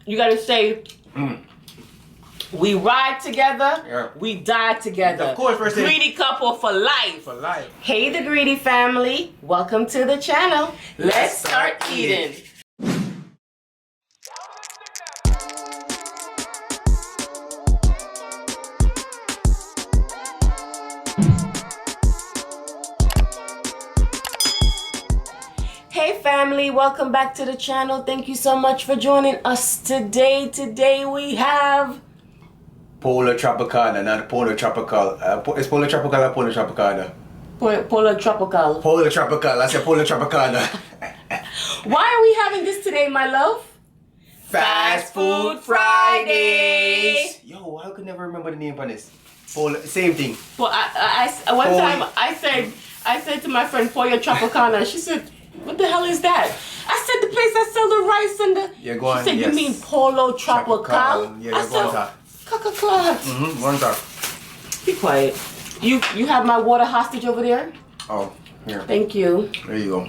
you gotta say, we ride together, yeah. we die together. Of course, first thing. Greedy couple for life. For life. Hey, the Greedy family. Welcome to the channel. Let's start eating. Hey family, welcome back to the channel. Thank you so much for joining us today. Today we have POLLO TROPICAL, not POLLO TROPICAL. It's POLLO TROPICAL or POLLO TROPICAL? POLLO TROPICAL. POLLO TROPICAL. I said POLLO TROPICAL. Why are we having this today, my love? Fast Food Fridays. Yo, I could never remember the name for this. POLLO, same thing. Well, one time I said to my friend POLLO TROPICAL. She said, "What the hell is that?" I said, "The place that sell the rice and the." Yeah, go on. She said, yes. "You mean POLLO TROPICAL?" Yeah, I go on said, top. "Coca-Cola." One top. Be quiet. You have my water hostage over there. Oh, here. Thank you. There you go.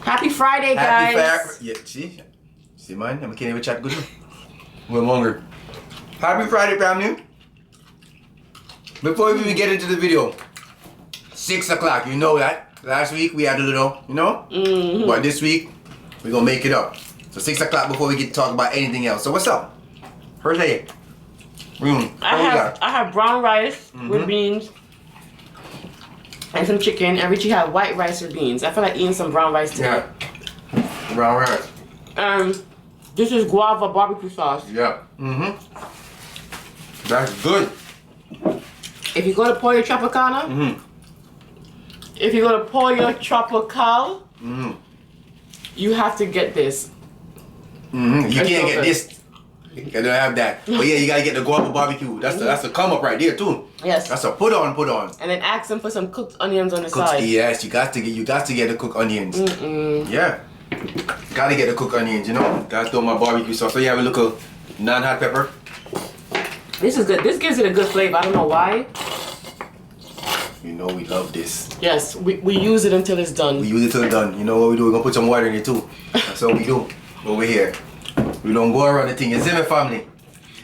Happy Friday, guys. Happy yeah, see, man, I can't even chat good. We're hungry. Happy Friday, family. Before we even get into the video, 6 o'clock. You know that. Last week we had a little, you know? But this week, we're gonna make it up. So 6 o'clock before we get to talk about anything else. So what's up? First day. I have brown rice with beans and some chicken. And Richie had white rice with beans. I feel like eating some brown rice today. Yeah. Brown rice. This is guava barbecue sauce. Yeah. That's good. If you go to POLLO TROPICAL, if you go to POLLO TROPICAL, you have to get this. You can't get this. You don't have that. But yeah, you gotta get the guava barbecue. That's the come up right there too. Yes. That's a put on. And then ask them for some cooked onions on the Cooked, side. yes, you got to get the cooked onions. Yeah. Gotta get the cooked onions, you know. Gotta throw my barbecue sauce. So you have a little non-hot pepper. This is good. This gives it a good flavor. I don't know why. You know we love this. Yes, we use it until it's done. We use it till it's done. You know what we do? We're gonna put some water in it too. That's what we do over here. We don't go around the thing. You see me, family?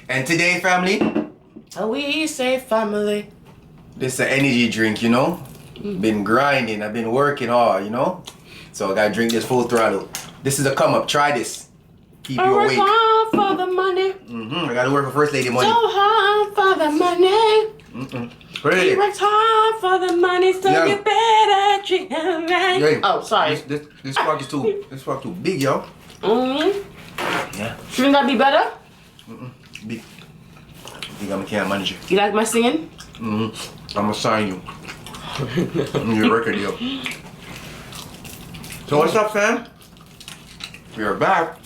And today, family, We say family. this is an energy drink, you know? Been grinding. I've been working hard, you know? So I gotta drink this full throttle. This is a come up. Try this. Keep you I work awake. hard for the money. I gotta work for First Lady money. So hard for the money. Ready? He works hard for the money, so Yeah. you better treat him right. Yeah. Oh, sorry. This spark is too. This spark too big, yo. Yeah. Shouldn't that be better? Big. Big. I can't manage it. You like my singing? I'm gonna sign you. Your record deal. So what's up, fam? We are back.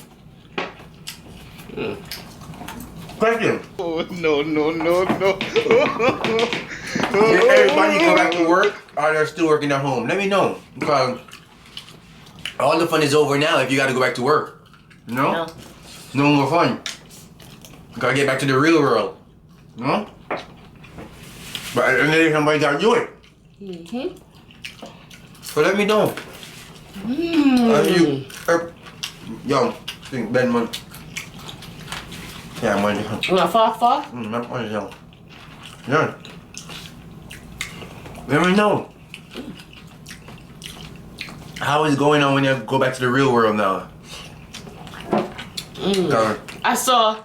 Question. Oh, no. Did everybody go back to work or they're still working at home? Let me know. Because all the fun is over now if you gotta go back to work. You know? No more fun. Gotta get back to the real world. You know? But at the end of the day, somebody gotta do it. So let me know. Yo, think Ben man. Yeah, man. You want far? Yeah. Let me know. How is it going on when you go back to the real world now? I saw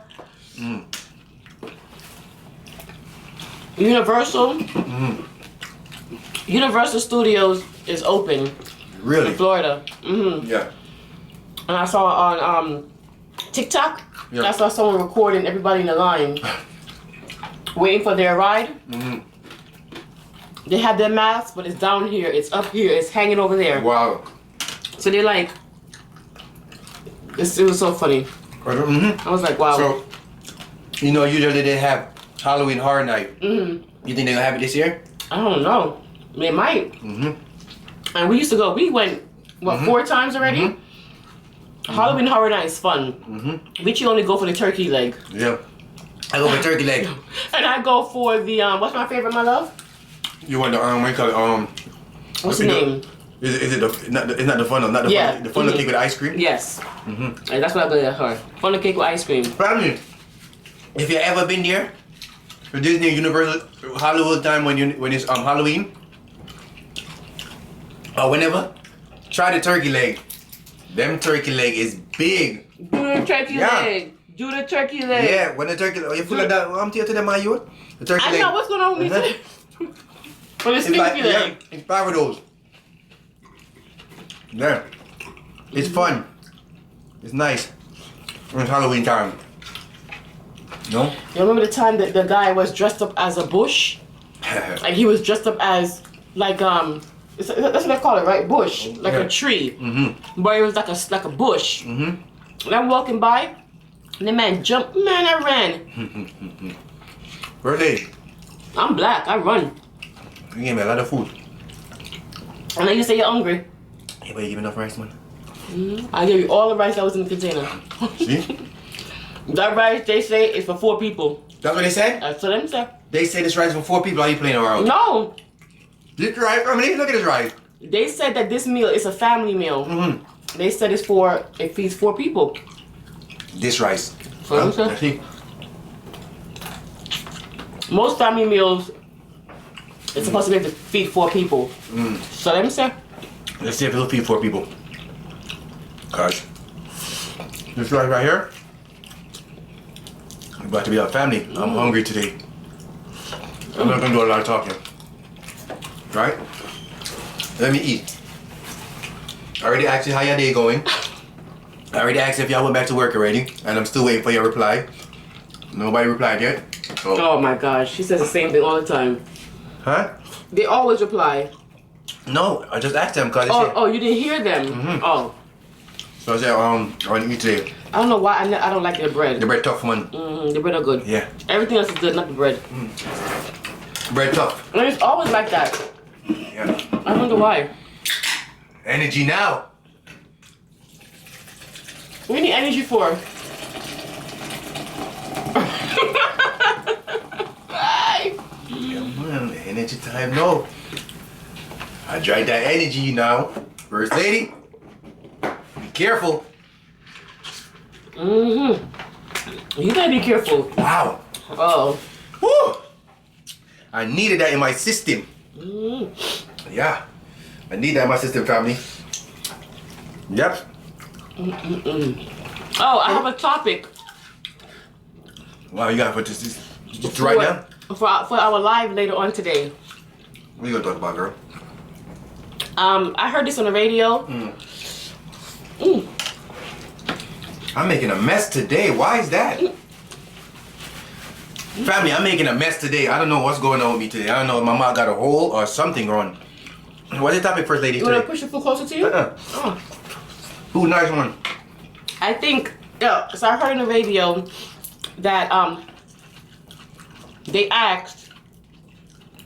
Universal. Universal Studios is open Really? in Florida. Yeah. And I saw on TikTok, I saw someone recording everybody in the line waiting for their ride. They have their masks, but it's down here, it's up here, it's hanging over there. Wow. So they're like, it was so funny. I was like, wow. So, you know, usually they have Halloween Horror Night. You think they're gonna have it this year? I don't know. They might. And we used to go, we went, what, 4 times already? Halloween Horror Night is fun. Richie only go for the turkey leg. Yeah. I go for turkey leg. And I go for the, what's my favorite, my love? You want the, what you call it, What's the name? Is it it's not the funnel, not the funnel, the funnel cake with ice cream? Yes. And that's what I got her. Funnel cake with ice cream. Family, if you ever been there for Disney Universal Hollywood time when it's Halloween or whenever, try the turkey leg. Them turkey leg is big. Do the turkey leg. Do the turkey leg. Yeah, when the turkey leg, you full of that. I'm telling them, my youth. The turkey leg. I know what's going on with me today. For the stinky leg. Yeah, 5 of those. Yeah, it's fun. It's nice. When it's Halloween time. No? You remember the time that the guy was dressed up as a bush? Like he was dressed up as like that's what they call it, right? Bush, like a tree. But it was like a bush. And I'm walking by, and the man jumped. Man, I ran. Birthday. I'm black. I run. You gave me a lot of food. And then you say you're hungry. Hey, but you give enough rice, man. I gave you all the rice that was in the container. See? That rice, they say, is for 4 people. That's what they said? That's what them say. They say this rice for 4 people. Are you playing around? No. This rice, I mean, look at this rice. They said that this meal is a family meal. They said it feeds 4 people. This rice. Huh? See? Most family meals, it's supposed to be able to feed 4 people. So let me say. Let's see if it'll feed 4 people. Gosh. This rice right here. We're about to be a family. I'm hungry today. I'm not gonna do a lot of talking. Right? Let me eat. I already asked you how your day going. I already asked if y'all went back to work already, and I'm still waiting for your reply. Nobody replied yet. So. Oh my gosh, she says the same thing all the time. Huh? They always reply. No, I just asked them because Oh, you didn't hear them? Oh. So I said, I want to eat today. I don't know why I don't like their bread. The bread tough one. The bread are good. Yeah. Everything else is good, not the bread. Bread tough. And it's always like that. Yeah. I wonder why. Energy now. What do you need energy for? Bye. Yeah, man, energy time, no. I drank that energy now. First lady, be careful. You gotta be careful. Wow. Oh. Woo. I needed that in my system. Yeah. I need that in my system, family. Yep. Oh, I have a topic. Wow, you got to put this right now? For our live later on today. What are you going to talk about, girl? I heard this on the radio. I'm making a mess today. Why is that? Family, I'm making a mess today. I don't know what's going on with me today. I don't know if my mouth got a hole or something wrong. What's the topic, First Lady? You want to push your foot closer to you? Oh. Ooh, nice one. I think, so I heard on the radio that they asked,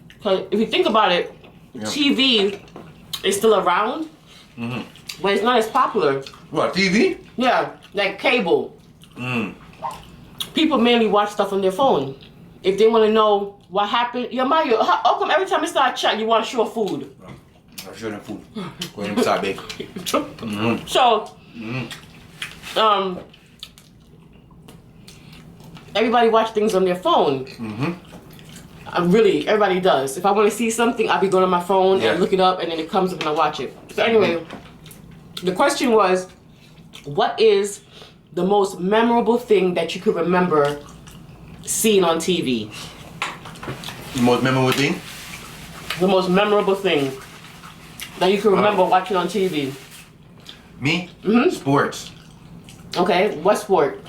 because if you think about it, TV is still around, but it's not as popular. What, TV? Yeah, like cable. People mainly watch stuff on their phone. If they want to know what happened, Mario, how come every time we start chat, you want to show food? I'm showing food. Go ahead and start, babe. So, everybody watch things on their phone. Really, everybody does. If I want to see something, I'll be going on my phone and look it up, and then it comes up and I watch it. So anyway, the question was, what is the most memorable thing that you could remember seeing on TV? The most memorable thing? The most memorable thing that you could remember watching on TV. Me? Sports. Okay, what sport?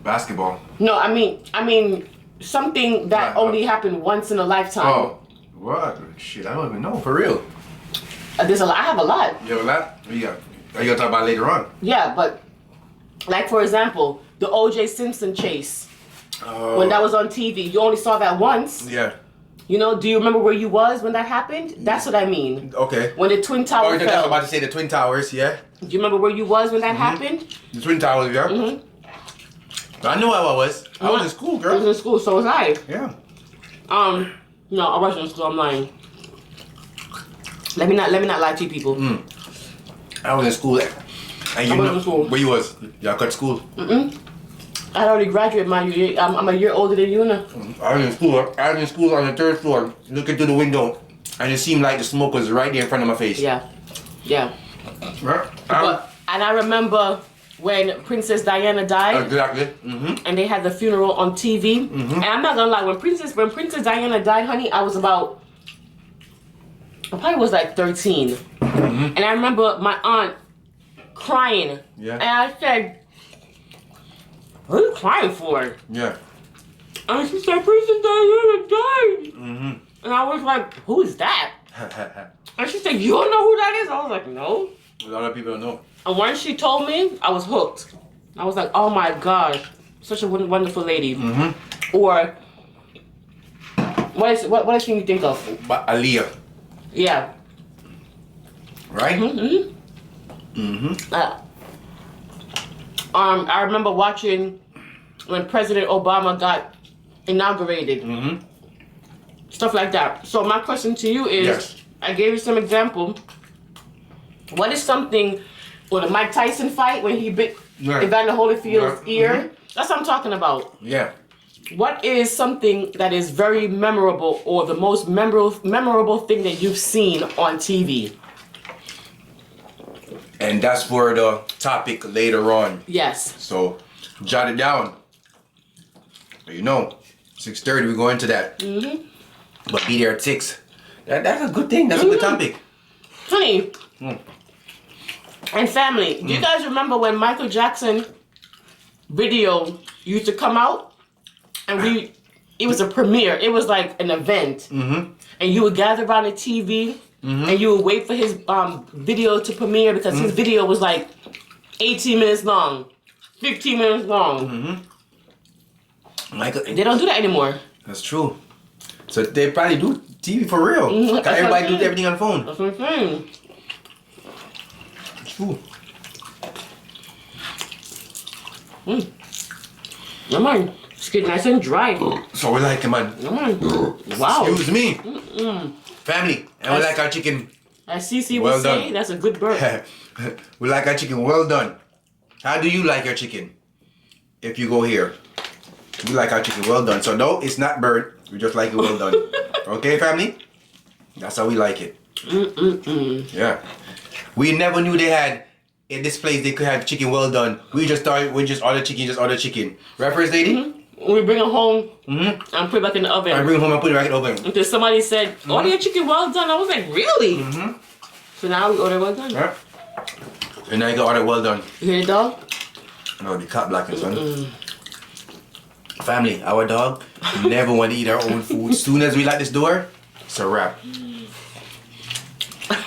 Basketball. No, I mean something that only happened once in a lifetime. Oh, what? Shit, I don't even know. For real. There's a lot. I have a lot. You have a lot? What you got? Are you gonna talk about it later on? Yeah, but like for example, the O.J. Simpson chase. When that was on TV, you only saw that once. Yeah. You know, do you remember where you was when that happened? That's what I mean. Okay. When the Twin Towers fell. I was about to say the Twin Towers, yeah. Do you remember where you was when that happened? The Twin Towers, yeah. I knew where I was. I was in school, girl. I was in school, so was I. Yeah. No, I wasn't in school, I'm lying. Let me not lie to you people. I was in school. And you I was in school. Where you was? Y'all cut school? I had already graduated my year. I'm a year older than you now. I was in school. I was in school on the 3rd floor, looking through the window, and it seemed like the smoke was right there in front of my face. Yeah. Yeah. Right? And I remember when Princess Diana died. Exactly. And they had the funeral on TV. And I'm not gonna lie, when Princess Diana died, honey, I probably was like 13. And I remember my aunt crying. Yeah. And I said, "What are you crying for?" Yeah. And she said, "Princess Diana died." And I was like, "Who is that?" And she said, "You don't know who that is?" I was like, "No." A lot of people don't know. And when she told me, I was hooked. I was like, "Oh my God, such a wonderful lady." Or what else can you think of? But Aaliyah. Yeah. Right? I remember watching when President Obama got inaugurated. Stuff like that. So my question to you is, Yes. I gave you some example. What is something, or the Mike Tyson fight when he bit Evander Holyfield's ear? That's what I'm talking about. Yeah. What is something that is very memorable, or the most memorable thing that you've seen on TV? And that's for the topic later on. Yes. So jot it down. You know, 6:30 we go into that. But be there at 6. That's a good thing. That's a good topic. Honey. And family, do you guys remember when Michael Jackson video used to come out? And it was a premiere. It was like an event. And you would gather around the TV and you would wait for his video to premiere, because his video was like 18 minutes long, 15 minutes long. Michael, They don't do that anymore. that's true. So they probably do TV for real. Cause everybody do everything on the phone. That's what I'm saying. It's true. Come on. It's getting nice and dry. So we like it, man. Come on. Wow. Excuse me. Family. And we like our chicken. As Cece Well would say, done. that's a good bird. We like our chicken well done. How do you like your chicken? If you go here. We like our chicken well done. So no, it's not burnt. We just like it well done. Okay, family? That's how we like it. Yeah. We never knew they had, in this place, they could have chicken well done. We just thought we just order chicken. Right, first lady? We bring it home and put it back in the oven. I bring it home and put it back in the oven. Until somebody said, "Order your chicken well done." I was like, "Really?" So now we order well done. Yeah. And now you can order well done. You hear the dog? No, the cat blocking, son. Family, our dog never want to eat our own food. Soon as we lock this door, it's a wrap.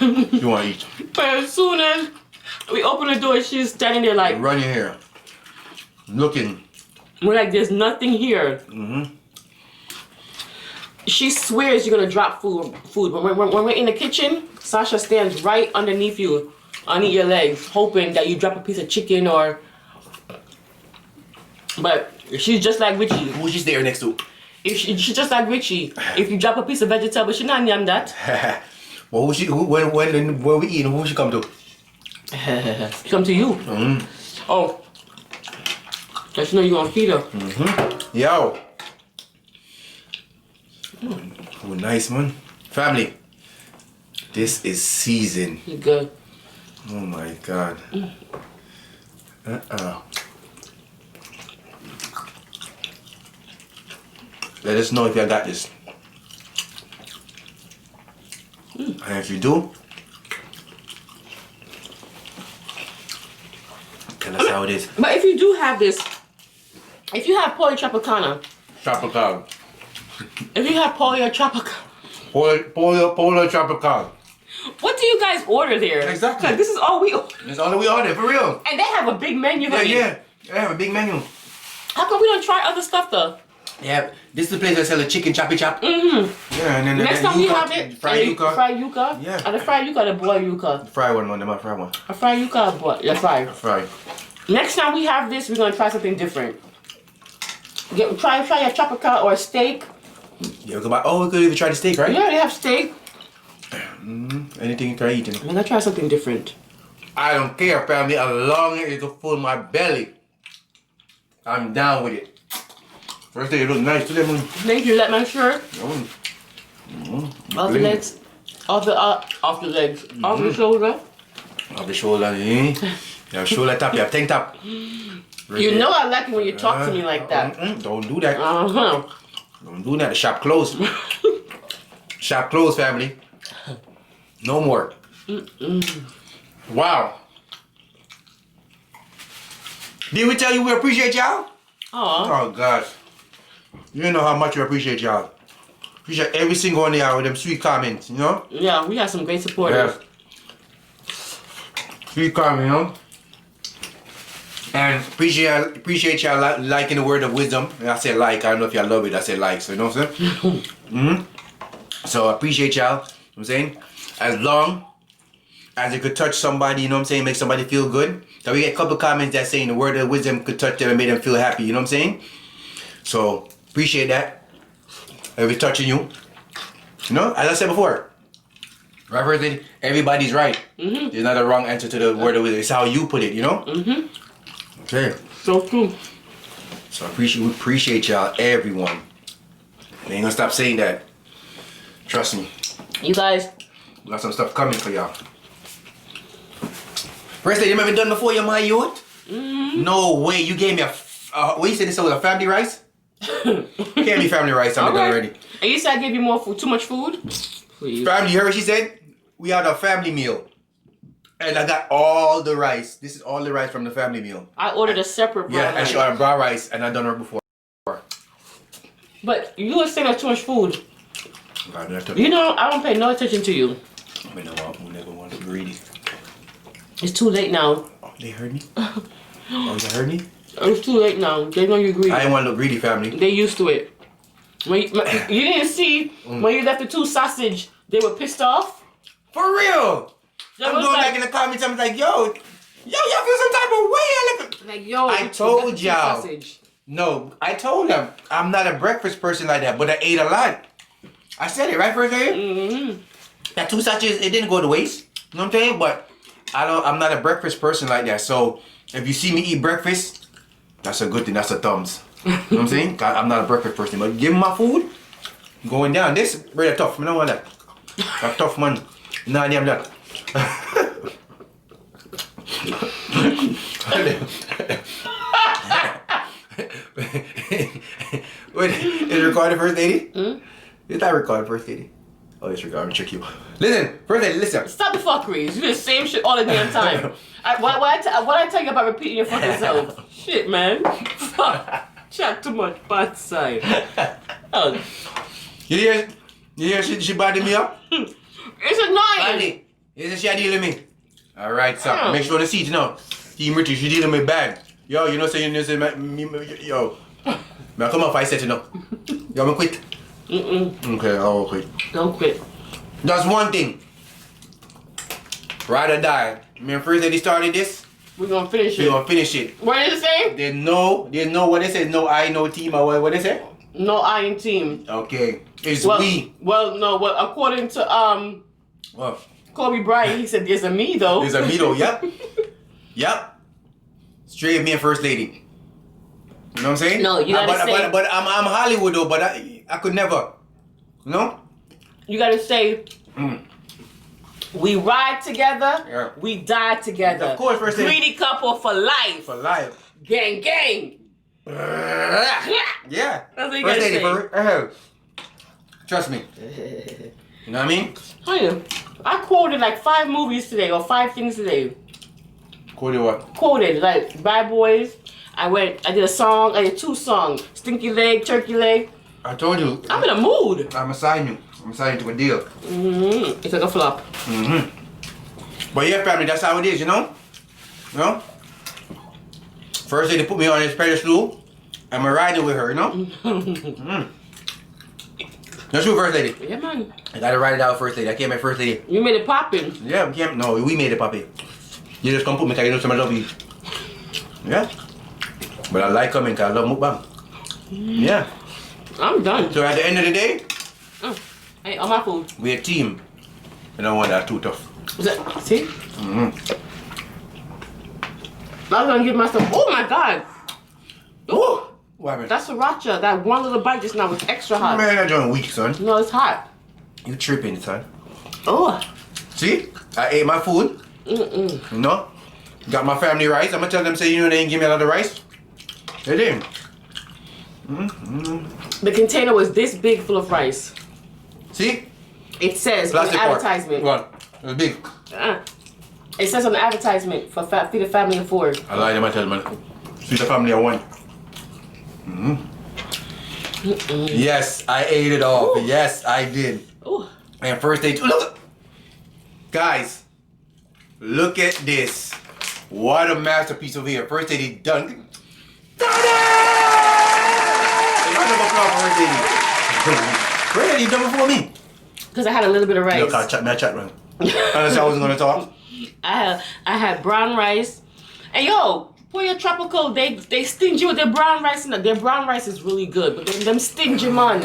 You want to eat? But as soon as we open the door, she's standing there like, Run your hair. Looking. we're like, "There's nothing here." She swears you're gonna drop food. When we're in the kitchen, Sasha stands right underneath you, underneath your legs, hoping that you drop a piece of chicken or. But she's just like Richie. Who's she there next to? She's just like Richie. If you drop a piece of vegetable, she not yam that. Well, when we eat, who she come to? She come to you. Oh. Let you know you gonna feed her. Yo. Oh, nice, man. Family. This is season. You good. Oh my God. Let us know if you got this. And if you do, tell us how it is. But if you do have this, if you have Pollo Tropicana, Tropical. if you have Pollo Tropicana, Pollo Tropical. what do you guys order there? Exactly. 'Cause this is all we order. That's all that we order, for real. And they have a big menu. Yeah, honey. yeah. They have a big menu. How come we don't try other stuff though? Yeah, this is the place that sell the chicken choppy chop. Yeah, and then Next time we have it, fried yuca. Fried yuca. Yeah. And the fried yuca, the boiled yuca. Fry one, man. The fry one. A fried yuca, but yeah, fried. Fry. Next time we have this, we're gonna try something different. Try a tropical or a steak. Yeah, we could even try the steak, right? Yeah, they have steak. Anything you try eating. I'm gonna try something different. I don't care, family, as long as it'll fill my belly. I'm down with it. First day, it look nice today, man. Thank you. Let my shirt. Off the legs. Off the legs. Off the shoulder. Off the shoulder, eh? You have shoulder tap, you have tank top. You know I like it when you talk to me like that. Don't do that. Uh-huh. Don't do that. The shop closed. Shop closed, family. No more. Wow. Did we tell you we appreciate y'all? Oh, gosh. You know how much we appreciate y'all. Appreciate every single one of y'all with them sweet comments, you know? Yeah, we have some great supporters. Yeah. Sweet comment, you know? And appreciate y'all liking the word of wisdom. And I say like, I don't know if y'all love it, I say like, so you know what I'm saying? So I appreciate y'all, you know what I'm saying? As long as it could touch somebody, you know what I'm saying, make somebody feel good. So we get a couple comments that saying the word of wisdom could touch them and make them feel happy, you know what I'm saying? So appreciate that. If it's touching you. You know, as I said before, right, everybody's right. There's not a wrong answer to the word of wisdom. It's how you put it, you know? Okay. So true. So we appreciate y'all, everyone. We ain't gonna stop saying that. Trust me. You guys. We got some stuff coming for y'all. First thing you ever done before, my youth? No way. You gave me a what you said this was a family rice? Can't be family rice. I'm done already. And you said I gave you more food, too much food? Please. Family, you heard what she said? We had a family meal. And I got all the rice. This is all the rice from the family meal. I ordered a separate brown rice. Yeah, and she ordered brown rice, and I done her before. But you were saying that's too much food. God, you know, I don't pay no attention to you. We never want to be greedy. It's too late now. Oh, they heard me? Oh, they heard me? It's too late now. They know you're greedy. I ain't want to look greedy, family. They used to it. When you didn't see when you left the two sausage, they were pissed off. For real. I'm going back in the comments. I'm like, yo, y'all feel some type of way. Like, yo, I told y'all. No, I told them I'm not a breakfast person like that, but I ate a lot. I said it right first day. That two sausages, it didn't go to waste. You know what I'm saying? But I'm not a breakfast person like that. So if you see me eat breakfast, that's a good thing. That's a thumbs. You know what I'm saying? I'm not a breakfast person. But give me my food, going down. This really tough. I don't want that. That's tough, man. Nah, I'm not. Wait, is it recorded first, lady? Is that recorded first, lady? Oh, it's recorded. I'm gonna check you. Listen, first lady, listen. Stop the fuckeries. You do the same shit all the damn time. What I tell you about repeating your fucking self? Shit, man. Fuck. Chat too much. Bad side. Oh. You hear she body me up? It's annoying. Andy, isn't she dealing with me? Alright, so make sure the seat, you know. Team Richie, she dealing with me bad. Yo, you know saying yo. Man, come off, I said you know. You want me quit? Okay, I'll quit. Don't quit. That's one thing. Ride or die. Me and first lady started this. We're gonna finish it. We're gonna finish it. What did it say? There's no what they say, no I, no team, or what they say? No I in team. Okay. It's we. Well, no, according to what? Kobe Bryant, he said there's a me though. There's a me though, yep. Yep. Straight me and first lady. You know what I'm saying? No, you gotta say. But I'm Hollywood though, but I could never. You know? You gotta say. We ride together, we die together. Of course, first lady. Greedy couple for life. For life. Gang, gang. Yeah. That's what you gotta say. Trust me. You know what I mean? I quoted like 5 movies today or 5 things today. Quoted what? Quoted like Bad Boys. I did a song. I did 2 songs. Stinky leg, turkey leg. I told you. I'm in a mood. I'm assigning you. I'm assigning to a deal. It's like a flop. But yeah, family, that's how it is, you know? You know? First day they put me on this pedestal. I'm riding with her, you know? That's you, first lady. Yeah, man. I gotta ride it out, first lady. I can't make first lady. You made it poppin'. Yeah, we can't. No, we made it poppin'. You just come put me because you know somebody love you. Yeah. But I like coming because I love mukbang. Yeah. I'm done. So at the end of the day, Hey, on my food. we're a team. I don't want that too tough. See? I was gonna give myself. Oh my god! Ooh, What happened? that's sriracha. That one little bite just now was extra hot. Man, that joint weak, son. No, it's hot. You tripping, son. Oh. See? I ate my food. You know? Got my family rice. I'm gonna tell them, say, you know, they didn't give me another rice. They didn't. The container was this big full of rice. See? It says on the Plastic part. advertisement. What? It was big. It says on the advertisement for feed a family of 4. I lied, I tell them. Feed the family of 1. Yes, I ate it all. Ooh. Yes, I did. Ooh. And first they look, guys, look at this. What a masterpiece over here. First lady done. Round of applause for first lady. First lady done before me. Because I had a little bit of rice. Look, I chat, man. Unless I wasn't gonna talk. I had brown rice. And yo, POLLO Tropical, they stingy with their brown rice. Their brown rice is really good, but them stingy man.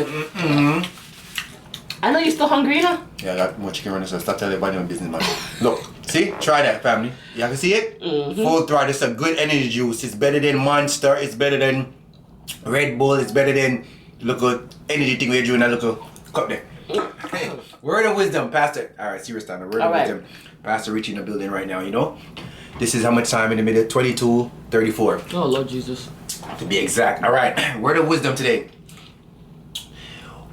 I know you're still hungry, you know? Yeah, I got more chicken running, so stop telling everybody my business, man. Look, see? Try that, family. You can see it? Full throttle. It's a good energy juice. It's better than Monster. It's better than Red Bull. It's better than local energy thing we're doing. That little cup there. Word of wisdom, Pastor. All right, serious time. Word of wisdom. Pastor Richie in the building right now, you know? This is how much time in the minute? 22:34. Oh, Lord Jesus. To be exact. All right, word of wisdom today.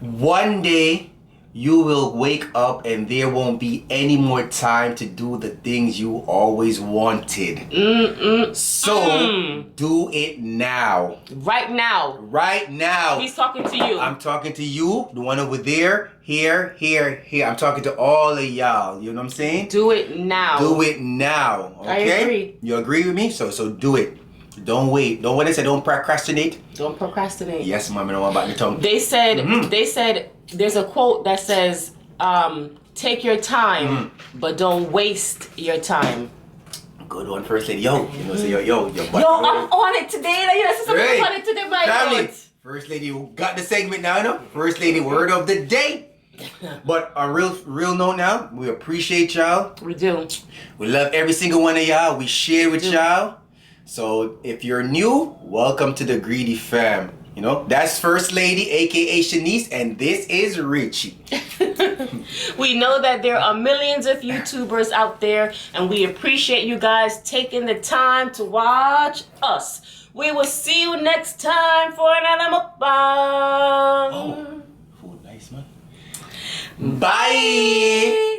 One day, you will wake up and there won't be any more time to do the things you always wanted. So, do it now. Right now. Right now. He's talking to you. I'm talking to you, the one over there, here. I'm talking to all of y'all. You know what I'm saying? Do it now. Do it now. Okay? I agree. You agree with me? So do it. Don't wait. Don't what they say. Don't procrastinate. Don't procrastinate. Yes, mom. I don't want about your tongue. They said there's a quote that says, take your time, but don't waste your time. Good one, first lady. Yo, you know, say yo. Yo, I'm on it today. You know, I'm on it today, my family. First lady got the segment now, you know. First lady word of the day. But on real note now, we appreciate y'all. We do. We love every single one of y'all. We share with y'all. So if you're new, welcome to the Greedy Fam. You know, that's First Lady, aka Shanice, and this is Richie. We know that there are millions of YouTubers out there, and we appreciate you guys taking the time to watch us. We will see you next time for another mukbang. Oh, food nice, man. Bye.